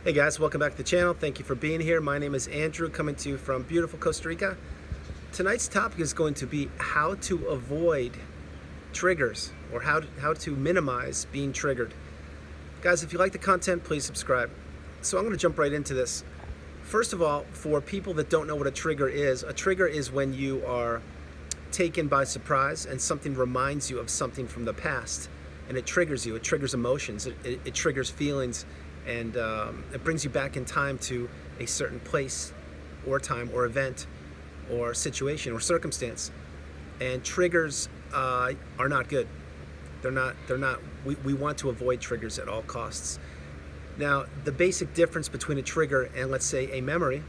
Hey guys, welcome back to the channel. Thank you for being here. My name is Andrew, coming to you from beautiful Costa Rica. Tonight's topic is going to be how to avoid triggers, or how to minimize being triggered. Guys, if you like the content, please subscribe. So I'm going to jump right into this. First of all, for people that don't know what a trigger is when you are taken by surprise and something reminds you of something from the past, and it triggers you. It triggers emotions. It triggers feelings. And it brings you back in time to a certain place or time or event or situation or circumstance. And triggers are not good. They're not. We want to avoid triggers at all costs. Now, the basic difference between a trigger and, let's say, a memory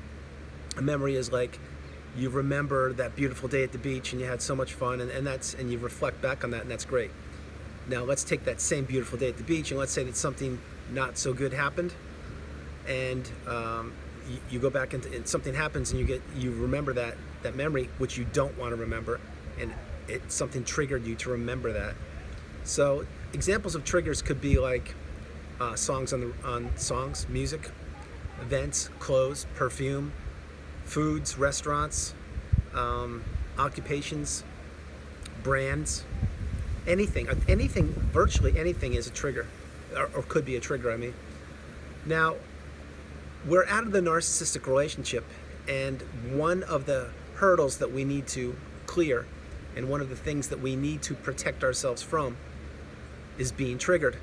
is like you remember that beautiful day at the beach and you had so much fun, and you reflect back on that, and that's great. Now let's take that same beautiful day at the beach and let's say that something not so good happened, and you go back and something happens and you remember that memory, which you don't want to remember, and something triggered you to remember that. So examples of triggers could be like songs on songs, music, events, clothes, perfume, foods, restaurants, occupations, brands. Anything, virtually anything is a trigger, or could be a trigger, I mean. Now, we're out of the narcissistic relationship, and one of the hurdles that we need to clear, and one of the things that we need to protect ourselves from, is being triggered,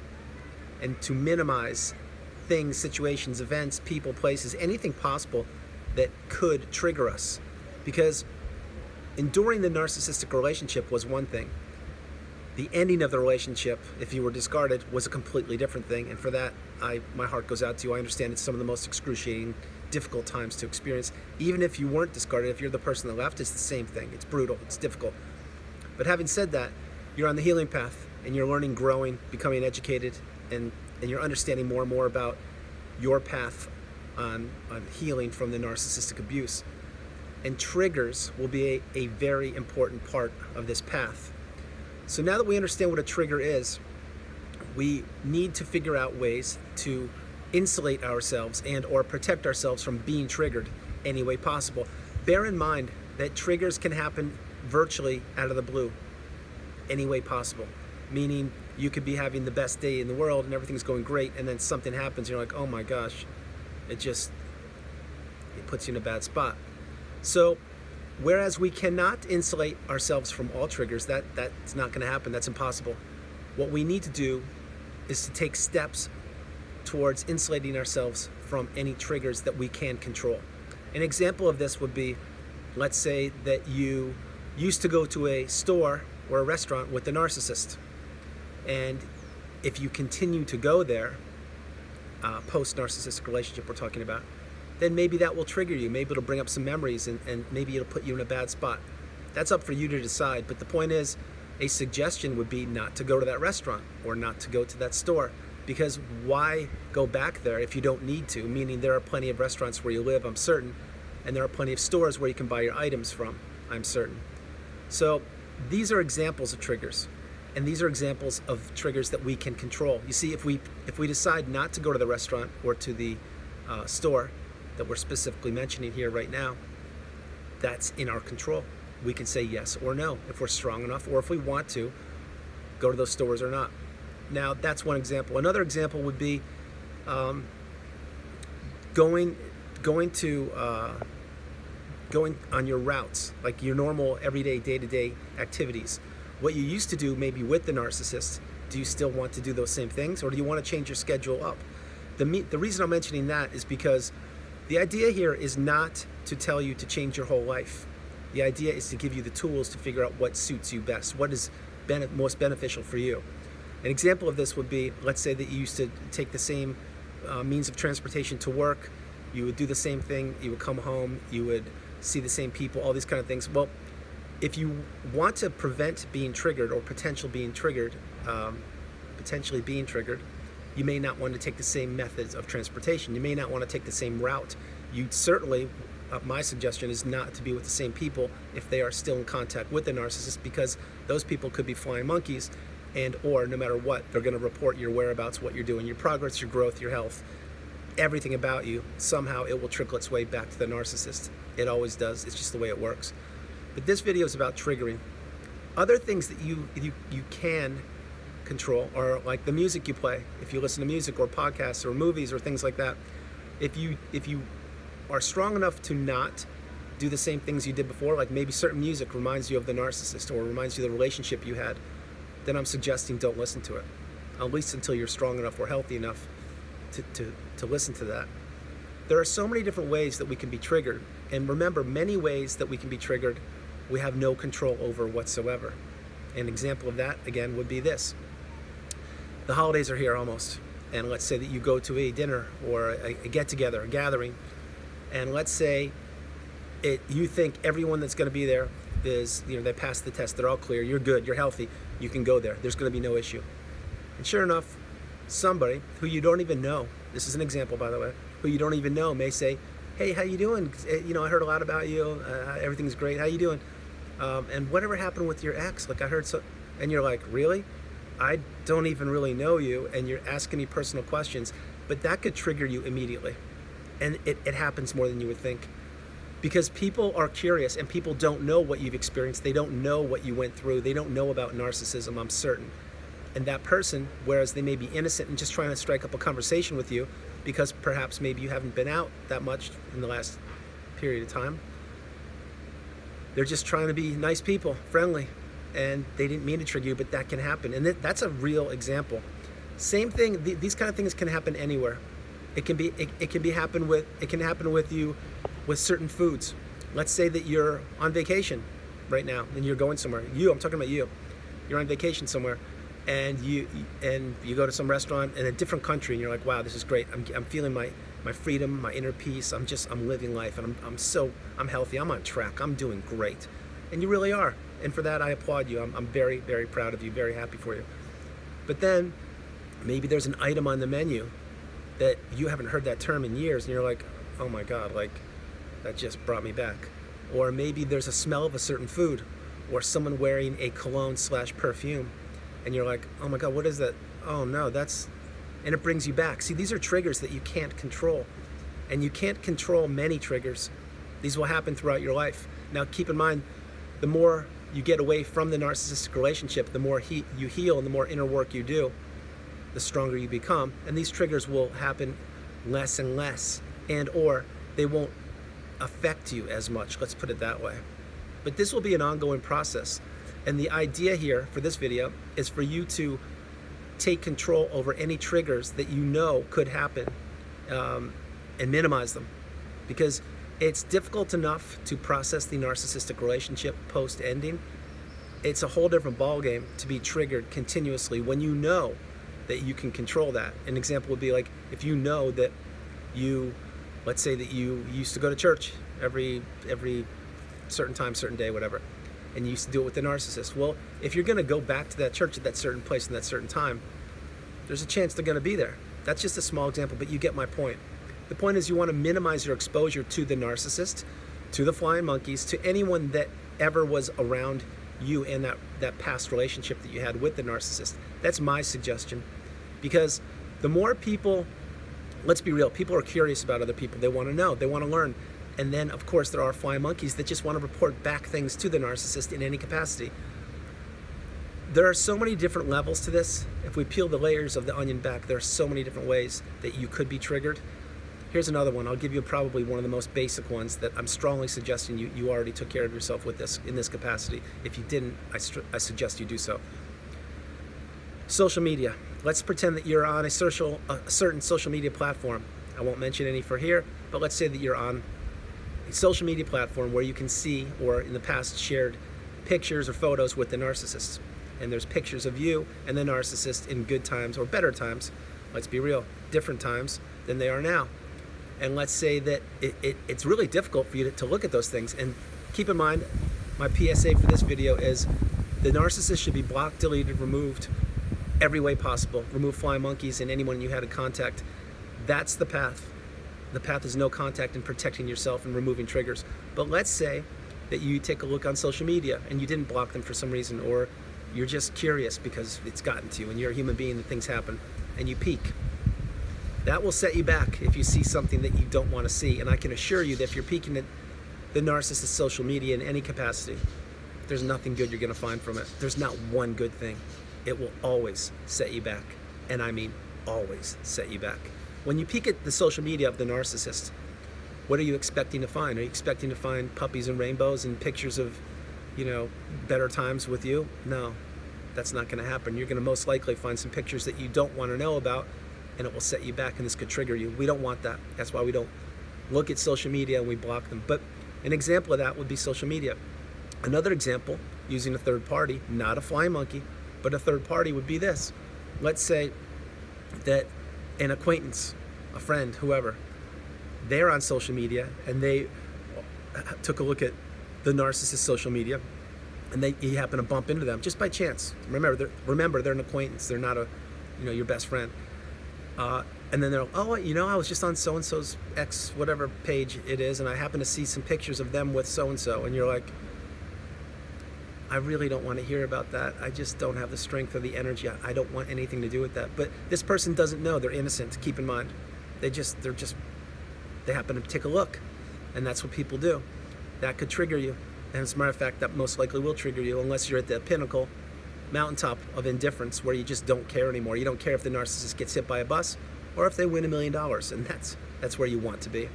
and to minimize things, situations, events, people, places, anything possible that could trigger us. Because enduring the narcissistic relationship was one thing. The ending of the relationship, if you were discarded, was a completely different thing, and for that, my heart goes out to you. I understand it's some of the most excruciating, difficult times to experience. Even if you weren't discarded, if you're the person that left, it's the same thing. It's brutal, it's difficult. But having said that, you're on the healing path, and you're learning, growing, becoming educated, and you're understanding more and more about your path on healing from the narcissistic abuse. And triggers will be a very important part of this path. So now that we understand what a trigger is, we need to figure out ways to insulate ourselves and or protect ourselves from being triggered any way possible. Bear in mind that triggers can happen virtually out of the blue, any way possible. Meaning you could be having the best day in the world and everything's going great, and then something happens and you're like, oh my gosh, it puts you in a bad spot. So whereas we cannot insulate ourselves from all triggers, that's not going to happen. That's impossible. What we need to do is to take steps towards insulating ourselves from any triggers that we can control. An example of this would be, let's say that you used to go to a store or a restaurant with a narcissist, and if you continue to go there, post-narcissistic relationship we're talking about, then maybe that will trigger you. Maybe it'll bring up some memories, and maybe it'll put you in a bad spot. That's up for you to decide. But the point is, a suggestion would be not to go to that restaurant or not to go to that store, because why go back there if you don't need to? Meaning there are plenty of restaurants where you live, I'm certain, and there are plenty of stores where you can buy your items from, I'm certain. So these are examples of triggers, and these are examples of triggers that we can control. You see, if we decide not to go to the restaurant or to the store that we're specifically mentioning here right now, that's in our control. We can say yes or no if we're strong enough, or if we want to go to those stores or not. Now, that's one example. Another example would be going on your routes, like your normal everyday day-to-day activities. What you used to do maybe with the narcissist, do you still want to do those same things, or do you want to change your schedule up? The reason I'm mentioning that is because the idea here is not to tell you to change your whole life. The idea is to give you the tools to figure out what suits you best, what is most beneficial for you. An example of this would be, let's say that you used to take the same means of transportation to work, you would do the same thing, you would come home, you would see the same people, all these kind of things. Well, if you want to prevent being triggered or potentially being triggered, you may not want to take the same methods of transportation. You may not want to take the same route. You certainly, my suggestion is not to be with the same people if they are still in contact with the narcissist, because those people could be flying monkeys, and or no matter what, they're going to report your whereabouts, what you're doing, your progress, your growth, your health, everything about you, somehow it will trickle its way back to the narcissist. It always does. It's just the way it works. But this video is about triggering. Other things that you can control are like the music you play. If you listen to music or podcasts or movies or things like that, if you are strong enough to not do the same things you did before, like maybe certain music reminds you of the narcissist or reminds you of the relationship you had, then I'm suggesting don't listen to it, at least until you're strong enough or healthy enough to listen to that. There are so many different ways that we can be triggered, and remember, many ways that we can be triggered we have no control over whatsoever. An example of that, again, would be this. The holidays are here almost, and let's say that you go to a dinner or a get-together, a gathering, and let's say you think everyone that's going to be there is, they passed the test, they're all clear, you're good, you're healthy, you can go there, there's going to be no issue. And sure enough, somebody who you don't even know, this is an example by the way, who you don't even know may say, hey, how you doing? I heard a lot about you, everything's great, how you doing? And whatever happened with your ex? Like I heard so, and you're like, really? I don't even really know you, and you're asking me personal questions, but that could trigger you immediately. And it happens more than you would think. Because people are curious, and people don't know what you've experienced. They don't know what you went through. They don't know about narcissism, I'm certain. And that person, whereas they may be innocent and just trying to strike up a conversation with you, because perhaps maybe you haven't been out that much in the last period of time, they're just trying to be nice people, friendly, and they didn't mean to trigger you, but that can happen. And that's a real example. Same thing, these kind of things can happen anywhere. It can happen with you with certain foods. Let's say that you're on vacation right now and you're going somewhere. I'm talking about you. You're on vacation somewhere, and you go to some restaurant in a different country, and you're like, wow, this is great. I'm feeling my freedom, my inner peace. I'm living life, and I'm healthy. I'm on track. I'm doing great, and you really are. And for that, I applaud you. I'm very, very proud of you. Very happy for you. But then maybe there's an item on the menu that you haven't heard that term in years, and you're like, oh my God, like that just brought me back. Or maybe there's a smell of a certain food, or someone wearing a cologne/perfume, and you're like, oh my God, what is that? Oh no, and it brings you back. See, these are triggers that you can't control, and you can't control many triggers. These will happen throughout your life. Now, keep in mind, the more you get away from the narcissistic relationship, the more you heal and the more inner work you do, the stronger you become, and these triggers will happen less and less, or they won't affect you as much, let's put it that way. But this will be an ongoing process, and the idea here for this video is for you to take control over any triggers that you know could happen, and minimize them, because it's difficult enough to process the narcissistic relationship post-ending. It's a whole different ballgame to be triggered continuously when you know that you can control that. An example would be like if you know that let's say that you used to go to church every certain time, certain day, whatever, and you used to do it with the narcissist. Well, if you're going to go back to that church at that certain place and that certain time, there's a chance they're going to be there. That's just a small example, but you get my point. The point is you want to minimize your exposure to the narcissist, to the flying monkeys, to anyone that ever was around you in that past relationship that you had with the narcissist. That's my suggestion. Because the more people, let's be real, people are curious about other people. They want to know, they want to learn. And then, of course, there are flying monkeys that just want to report back things to the narcissist in any capacity. There are so many different levels to this. If we peel the layers of the onion back, there are so many different ways that you could be triggered. Here's another one. I'll give you probably one of the most basic ones that I'm strongly suggesting you already took care of yourself with this in this capacity. If you didn't, I suggest you do so. Social media. Let's pretend that you're on a certain social media platform. I won't mention any for here, but let's say that you're on a social media platform where you can see, or in the past shared pictures or photos with the narcissist. And there's pictures of you and the narcissist in good times or better times. Let's be real, different times than they are now. And let's say that it's really difficult for you to look at those things. And keep in mind, my PSA for this video is the narcissist should be blocked, deleted, removed every way possible. Remove flying monkeys and anyone you had in contact. That's the path. The path is no contact and protecting yourself and removing triggers. But let's say that you take a look on social media and you didn't block them for some reason, or you're just curious because it's gotten to you and you're a human being and things happen, and you peek. That will set you back if you see something that you don't want to see. And I can assure you that if you're peeking at the narcissist's social media in any capacity, there's nothing good you're going to find from it. There's not one good thing. It will always set you back. And I mean always set you back. When you peek at the social media of the narcissist, what are you expecting to find? Are you expecting to find puppies and rainbows and pictures of, better times with you? No, that's not going to happen. You're going to most likely find some pictures that you don't want to know about, and it will set you back, and this could trigger you. We don't want that. That's why we don't look at social media and we block them. But an example of that would be social media. Another example, using a third party, not a flying monkey, but a third party would be this. Let's say that an acquaintance, a friend, whoever, they're on social media and they took a look at the narcissist's social media, and you happen to bump into them just by chance. Remember, they're an acquaintance. They're not your best friend. And then they're like, oh, I was just on so-and-so's X whatever page it is, and I happen to see some pictures of them with so-and-so. And you're like, I really don't want to hear about that. I just don't have the strength or the energy. I don't want anything to do with that. But this person doesn't know. They're innocent. Keep in mind. They happen to take a look. And that's what people do. That could trigger you. And as a matter of fact, that most likely will trigger you unless you're at the pinnacle, mountaintop of indifference where you just don't care anymore. You don't care if the narcissist gets hit by a bus or if they win $1 million. And that's where you want to be.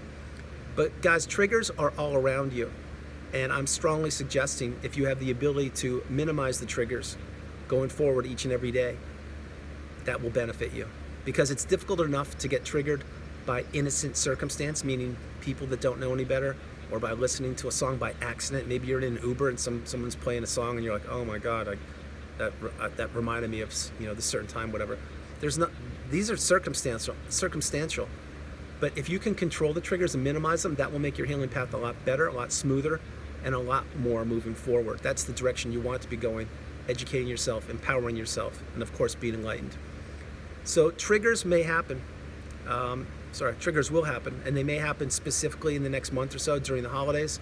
But guys, triggers are all around you. And I'm strongly suggesting if you have the ability to minimize the triggers going forward each and every day, that will benefit you. Because it's difficult enough to get triggered by innocent circumstance, meaning people that don't know any better, or by listening to a song by accident. Maybe you're in an Uber and someone's playing a song and you're like, oh my God, that reminded me of this certain time, whatever. These are circumstantial. But if you can control the triggers and minimize them, that will make your healing path a lot better, a lot smoother, and a lot more moving forward. That's the direction you want to be going, educating yourself, empowering yourself, and of course being enlightened. So triggers may happen. Triggers will happen, and they may happen specifically in the next month or so during the holidays,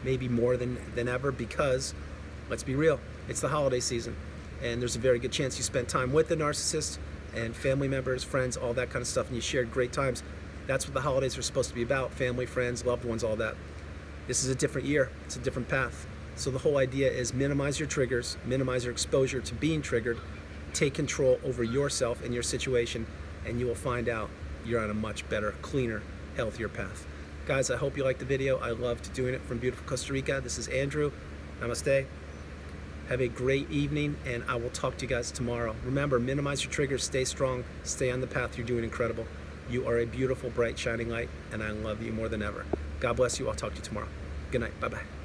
maybe more than ever, because, let's be real, it's the holiday season, and there's a very good chance you spent time with the narcissist and family members, friends, all that kind of stuff, and you shared great times. That's what the holidays are supposed to be about: family, friends, loved ones, all that. This is a different year. It's a different path. So the whole idea is minimize your triggers, minimize your exposure to being triggered, take control over yourself and your situation, and you will find out you're on a much better, cleaner, healthier path. Guys, I hope you liked the video. I loved doing it from beautiful Costa Rica. This is Andrew. Namaste. Have a great evening, and I will talk to you guys tomorrow. Remember, minimize your triggers, stay strong, stay on the path. You're doing incredible. You are a beautiful, bright, shining light, and I love you more than ever. God bless you. I'll talk to you tomorrow. Good night. Bye-bye.